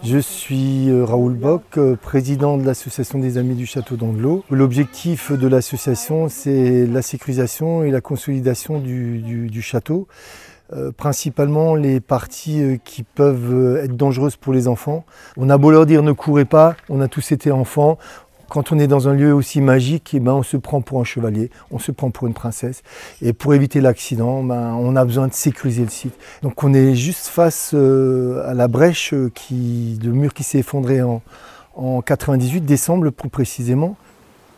Je suis Raoul Bock, président de l'association des Amis du Château d'Andlau. L'objectif de l'association, c'est la sécurisation et la consolidation du château. Principalement les parties qui peuvent être dangereuses pour les enfants. On a beau leur dire ne courez pas, on a tous été enfants. Quand on est dans un lieu aussi magique, on se prend pour un chevalier, on se prend pour une princesse. Et pour éviter l'accident, on a besoin de sécuriser le site. Donc on est juste face à la brèche, le mur qui s'est effondré en 98 décembre plus précisément.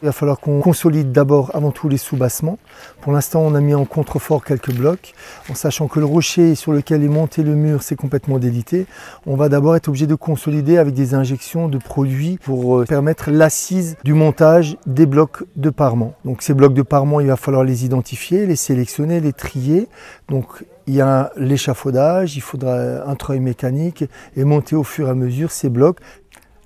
Il va falloir qu'on consolide d'abord avant tout les soubassements. Pour l'instant, on a mis en contrefort quelques blocs, en sachant que le rocher sur lequel est monté le mur, c'est complètement délité. On va d'abord être obligé de consolider avec des injections de produits pour permettre l'assise du montage des blocs de parement. Donc ces blocs de parement, il va falloir les identifier, les sélectionner, les trier. Donc il y a l'échafaudage, il faudra un treuil mécanique et monter au fur et à mesure ces blocs.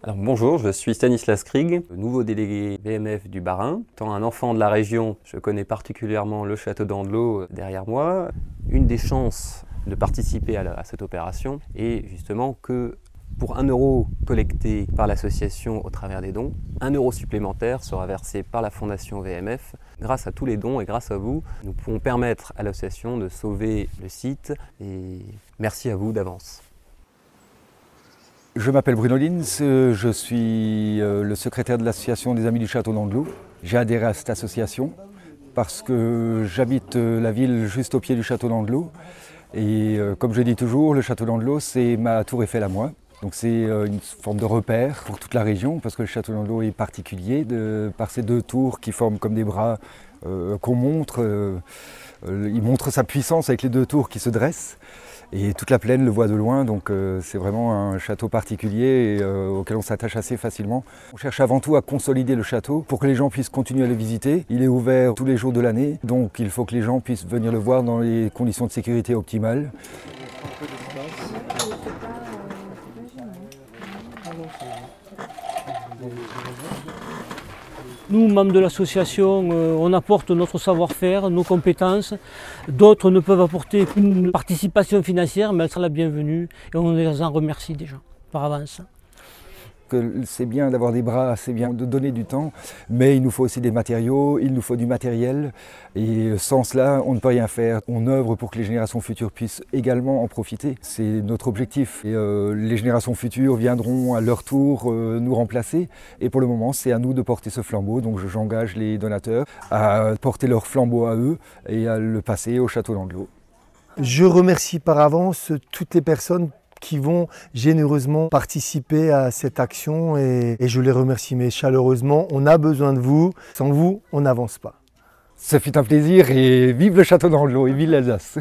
Alors, bonjour, je suis Stanislas Krieg, nouveau délégué VMF du Bas-Rhin. Étant un enfant de la région, je connais particulièrement le château d'Andlau derrière moi. Une des chances de participer à cette opération est justement que pour 1 euro collecté par l'association au travers des dons, 1 euro supplémentaire sera versé par la fondation VMF. Grâce à tous les dons et grâce à vous, nous pouvons permettre à l'association de sauver le site et merci à vous d'avance. Je m'appelle Bruno Lins, je suis le secrétaire de l'association des Amis du Château d'Andlau. J'ai adhéré à cette association parce que j'habite la ville juste au pied du Château d'Andlau. Et comme je dis toujours, le Château d'Andlau, c'est ma tour Eiffel à moi. Donc c'est une forme de repère pour toute la région parce que le Château d'Andlau est particulier par ces 2 tours qui forment comme des bras qu'on montre. Il montre sa puissance avec les 2 tours qui se dressent. Et toute la plaine le voit de loin, donc c'est vraiment un château particulier auquel on s'attache assez facilement. On cherche avant tout à consolider le château pour que les gens puissent continuer à le visiter. Il est ouvert tous les jours de l'année, donc il faut que les gens puissent venir le voir dans les conditions de sécurité optimales. Nous, membres de l'association, on apporte notre savoir-faire, nos compétences. D'autres ne peuvent apporter qu'une participation financière, mais elle sera la bienvenue et on les en remercie déjà par avance. C'est bien d'avoir des bras, c'est bien de donner du temps, mais il nous faut aussi des matériaux, il nous faut du matériel. Et sans cela, on ne peut rien faire. On œuvre pour que les générations futures puissent également en profiter. C'est notre objectif. Et les générations futures viendront à leur tour nous remplacer. Et pour le moment, c'est à nous de porter ce flambeau. Donc j'engage les donateurs à porter leur flambeau à eux et à le passer au Château d'Andlau. Je remercie par avance toutes les personnes qui vont généreusement participer à cette action et je les remercie mais chaleureusement. On a besoin de vous, sans vous on n'avance pas. Ce fut un plaisir et vive le Château d'Andlau et vive l'Alsace.